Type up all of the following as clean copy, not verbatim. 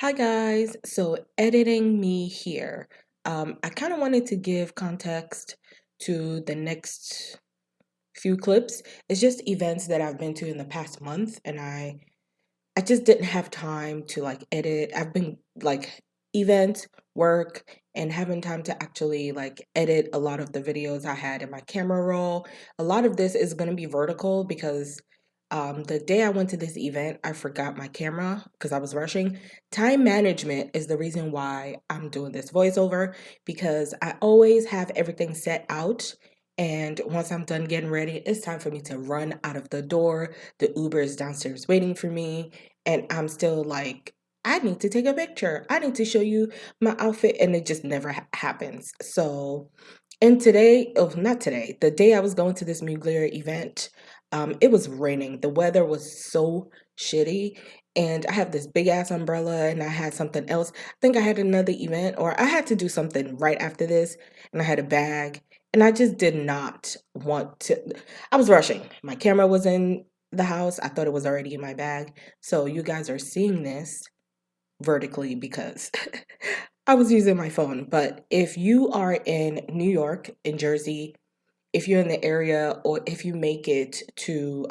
Hi guys, so editing me here. I kind of wanted to give context to the next few clips. It's just events that I've been to in the past month, and I just didn't have time to like edit. I've been like events, work, and having time to actually like edit a lot of the videos I had in my camera roll. A lot of this is going to be vertical because the day I went to this event, I forgot my camera because I was rushing. Time management is the reason why I'm doing this voiceover because I always have everything set out. And once I'm done getting ready, it's time for me to run out of the door. The Uber is downstairs waiting for me. And I'm still like, I need to take a picture. I need to show you my outfit. And it just never happens. So, and today, oh, not today, the day I was going to this Mugler event, it was raining. The weather was so shitty. And I have this big ass umbrella and I had something else. I think I had another event or I had to do something right after this. And I had a bag. And I just did not want to. I was rushing. My camera was in the house. I thought it was already in my bag. So you guys are seeing this vertically because I was using my phone. But if you are in New York, in Jersey, if you're in the area, or if you make it to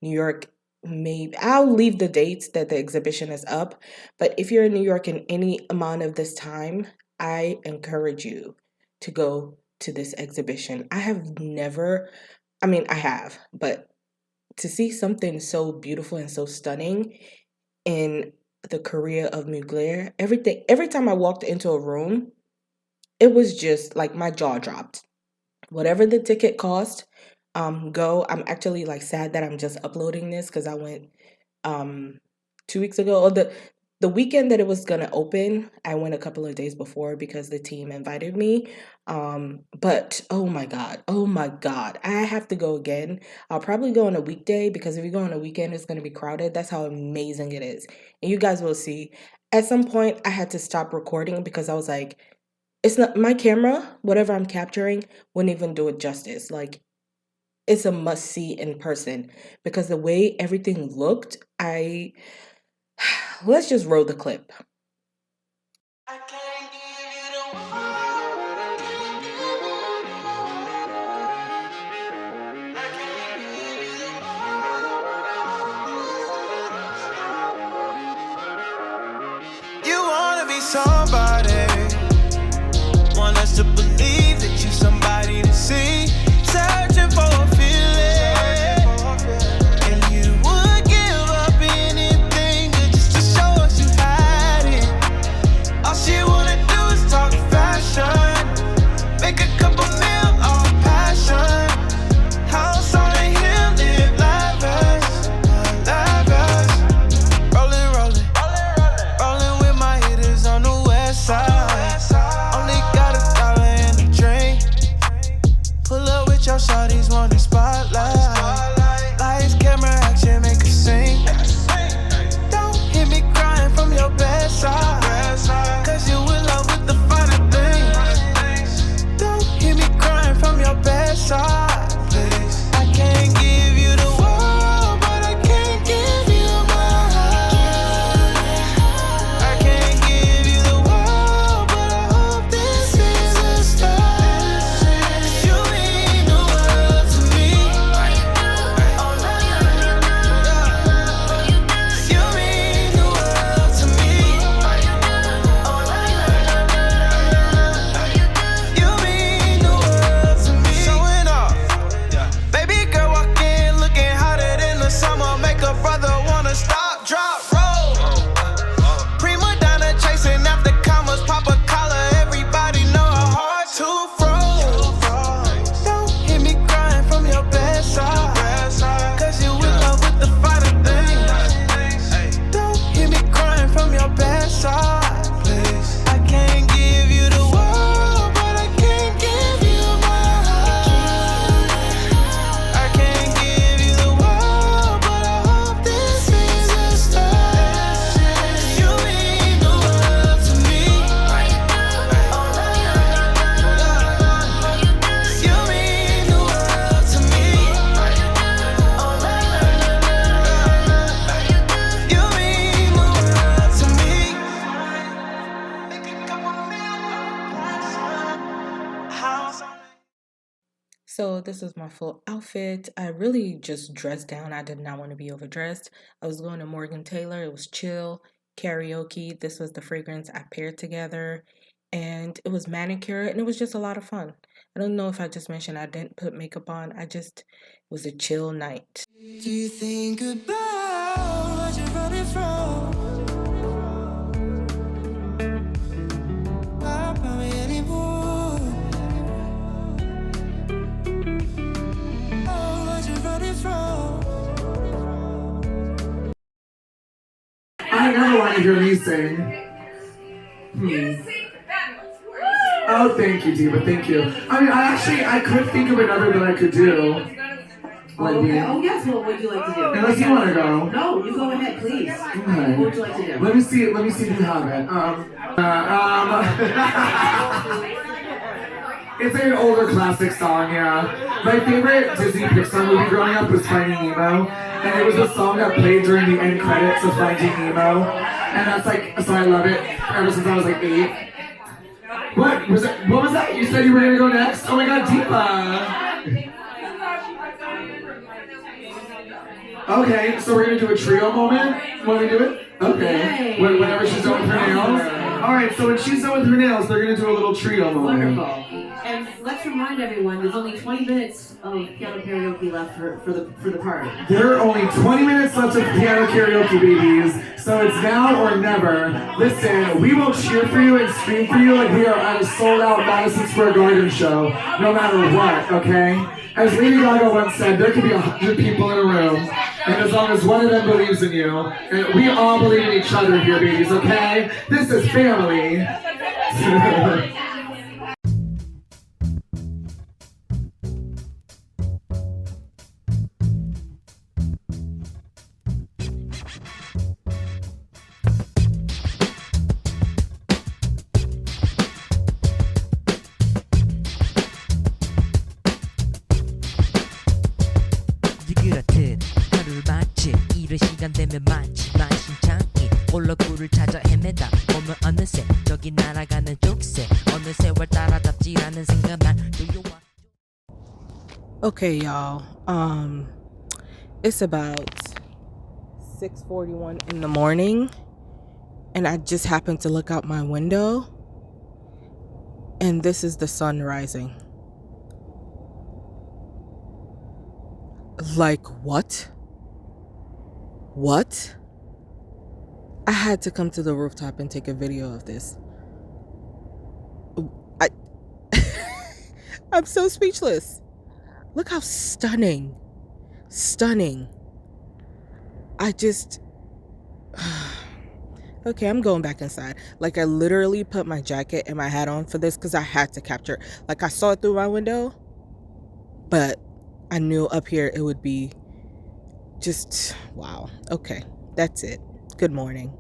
New York, maybe I'll leave the dates that the exhibition is up. But if you're in New York in any amount of this time, I encourage you to go to this exhibition. I have never, I mean, I have, but to see something so beautiful and so stunning in the career of Mugler, every time I walked into a room, it was just like my jaw dropped. Whatever the ticket cost, go. I'm actually like sad that I'm just uploading this because I went 2 weeks ago, or the weekend that it was gonna open. I went a couple of days before because the team invited me. But oh my god, I have to go again. I'll probably go on a weekday because if you go on a weekend, it's gonna be crowded. That's how amazing it is, and you guys will see. At some point, I had to stop recording because I was like, it's not my camera. Whatever I'm capturing wouldn't even do it justice. Like it's a must see in person because the way everything looked, I let's just roll the clip. I can't give you the I can't give you the You wanna be somebody, want us to believe that you somebody to see, searching for a feeling, and you would give up anything just to show us you had it. All she wanna do is talk fashion, make a couple mil off passion, house on a hill, live lavish, lavish. Rolling with my hitters on the west side. Only got $1 in the So this is my full outfit. I really just dressed down. I did not want to be overdressed. I was going to Morgan Taylor. It was chill, karaoke. This was the fragrance I paired together. And it was manicure and it was just a lot of fun. I don't know if I just mentioned I didn't put makeup on. It was a chill night. Do you think about what you're running from? I never want to hear me sing. Oh, thank you, Diva. Thank you. I mean, I could think of another that I could do. Okay. Oh, yes. What would you like to do? Unless you want to go. No, you go ahead, please. Okay. What would you like to do? Let me see if you have it. It's an older classic song, yeah. My favorite Disney Pixar movie growing up was Finding Nemo, and it was a song that played during the end credits of Finding Nemo, and that's like, so I love it ever since I was like 8. What was that? You said you were gonna go next? Oh my God, Deepa. Okay, so we're gonna do a trio moment. Want to do it? Okay. Whenever she's done with her nails. All right. So when she's done with her nails, they're gonna do a little trio moment. Wonderful. And let's remind everyone, there's only 20 minutes of piano karaoke left for the party. There are only 20 minutes left of piano karaoke, babies. So it's now or never. Listen, we will cheer for you and scream for you like we are at a sold-out Madison Square Garden show, no matter what. Okay? As Lady Gaga once said, there could be 100 people in a room, and as long as one of them believes in you, and we all believe in each other here, babies. Okay? This is family. 그렇듯 하루를 마치 이른 시간 되면 마치 만신창이 올라굴을 찾아 헤매다 보면 어느새 저기 날아가는 족쇄 어느 세월 따라잡지라는 생각만 들려와. Okay, y'all. It's about 6:41 in the morning, and I just happened to look out my window, and this is the sun rising. Like, what? What? I had to come to the rooftop and take a video of this. I'm so speechless. Look how stunning. Stunning. Okay, I'm going back inside. Like, I literally put my jacket and my hat on for this because I had to capture. Like, I saw it through my window, but I knew up here it would be just wow. Okay, that's it. Good morning.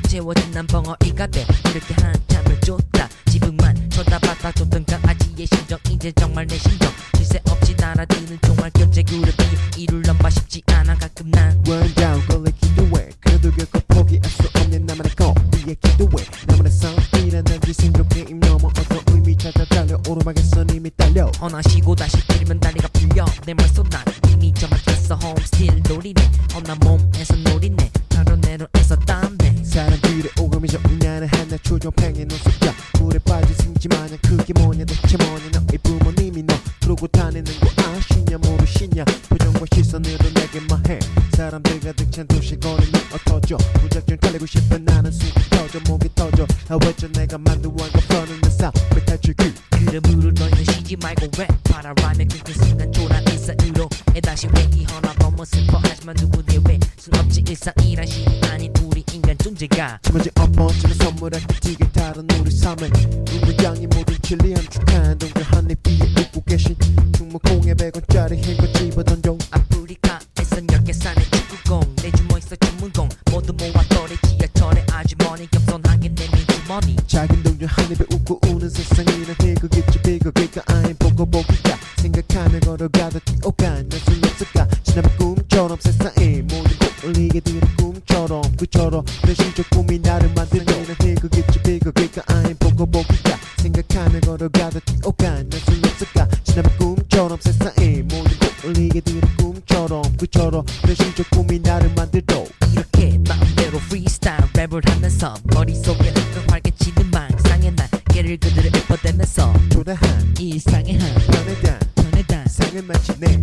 채워진 난 벙어리가 돼 이렇게 한참을 줬다 지붕만 쳐다봤다 줬던 강아지의 심정 이제 정말 내 심정 쉴새 없이 날아드는 종말 견제 그룹이 이룰 넘봐 싶지 않아 가끔 난 Run down 걸레 기도해 그래도 결코 포기할 수 없는 나만의 거리에 기도해 나만의 삶이란 지승적 게임 넘어 어떤 의미 찾아 달려 오르막에선 이미 딸려 허나 쉬고 다시 뛰면 다리가 풀려 내 말속 난 이미 저막혔어 홈스틸 노리네 어나 몸에서 노리네 바로 내로에서 땀내 사람들의 오감이 정리하는 하나 초조팽의 노숙자 물에 빠진 승지 마냥 그게 뭐냐 대체 뭐냐 너의 부모님이 너 그러고 다니는 거 아시냐 모르시냐 표정과 시선으로 내게 말해 사람들 가득 찬 도시 거리는 어터져 무작정 달리고 싶은 나는 숨이 터져 목이 터져 외쳐 내가 만두한 거 뻔한 내 삶의 탈출길 그러므로 너희는 쉬지 말고 랩 바라라며 그 순간 초라한 사이로 다시 회귀하나 너무 슬퍼 하지만 누구네 왜순 없지 일상이란 신이 아닌 우리 인간 존재가 지문지 엎어지는 선물할 때 되게 다른 우리 삶에 눈물 향이 모든 진리한 듯한 동그란 잎 위에 웃고 계신 충무공에 100원짜리 흰거 집어던져 아프리카에서 10개 산의 축구공 내 주머니에서 주문공 모두 모았더래 지하철에 아주머니 겸손하게 내민 주머니 작은 동전 한 입에 웃고 우는 세상이란 희극이지 비극일까 아닌 보고보기야 생각하며 걸어가다 뛰어간 날순 없을까 지나면 꿈처럼 세상에 모든 걸 올리게 되는 꿈처럼 그처럼 내 시적 꿈이 나를 만들어내는 희극이지 비극일까 아님 보고 보기가 생각하며 걸어가다 뛰어가 날순 없을까 지나면 꿈처럼 세상에 모든 꼴리게 되는 꿈처럼 그처럼 내 시적 꿈이 나를 만들어 이렇게 마음대로 프리스타일 랩을 하면서 머릿속에 그 활개치는 망상의 날개를 그들을 읊어대면서 초라한 일상의 한 편에다 상을 마치네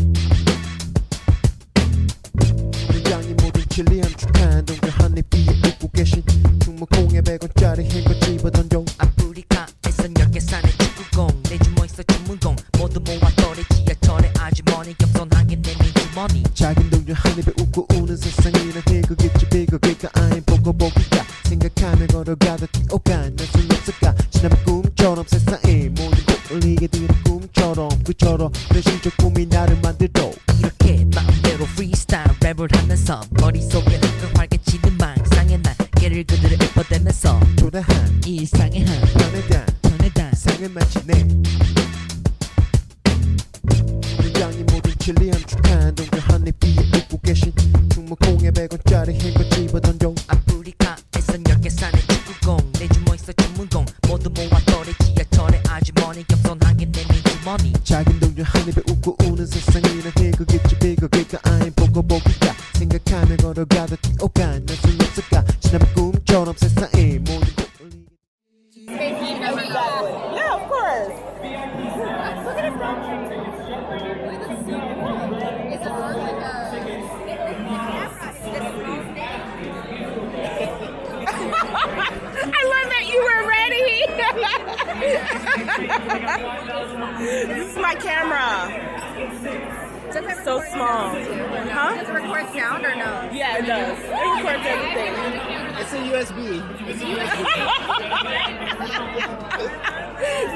굉장히 모든 진리한 축한 동료 한입 비에 웃고 계신 충무콩에 100원짜리 흰거 집어던져 아프리카에서 10개 사는 축구공 내 주머니에서 주문공 모두 모았더래 지하철에 아주머니 겸손하게 내민 주머니 작은 동료 한 입에 웃고 우는 세상이란 희극이지 비극일까 아님 보고 보기가 생각하며 걸어가다 뛰어가 날순 없을까 지나면 꿈처럼 세상에 모든 꼴리게 되는 꿈처럼 그처럼 내 시적 꿈이 나를 만들어 이렇게 마음대로 프리스타일 랩을 하면서 머릿속에 그 활개치는 망상의 날개를 그들을 읊어대면서 초라한 일상의 한 편에다 상을 마치네 굉장히 모든 진리한 축한 동료 한입 비에 웃고 계신 충무콩에 100원짜리 흰거 집어던져 아프리카에서 10개 사는 축구공 내 주머니에서 주문공 모두 모았더래 지하철에 아주머니 겸손하게 내민 주머니 작은 동료 한 입에 웃고 우는 세상이란 희극이지 비극일까 아님 보고 보기가 생각하며 걸어가다 뛰어가 날순 없을까 지나면 꿈처럼 세상에 모든 꼴리게 Yeah, of course. I love that you were ready. This is my camera. So small. Huh? Does it record sound or no? Yeah, it does. It records everything. It's a USB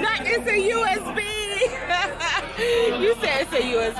That is a USB. You said it's a USB.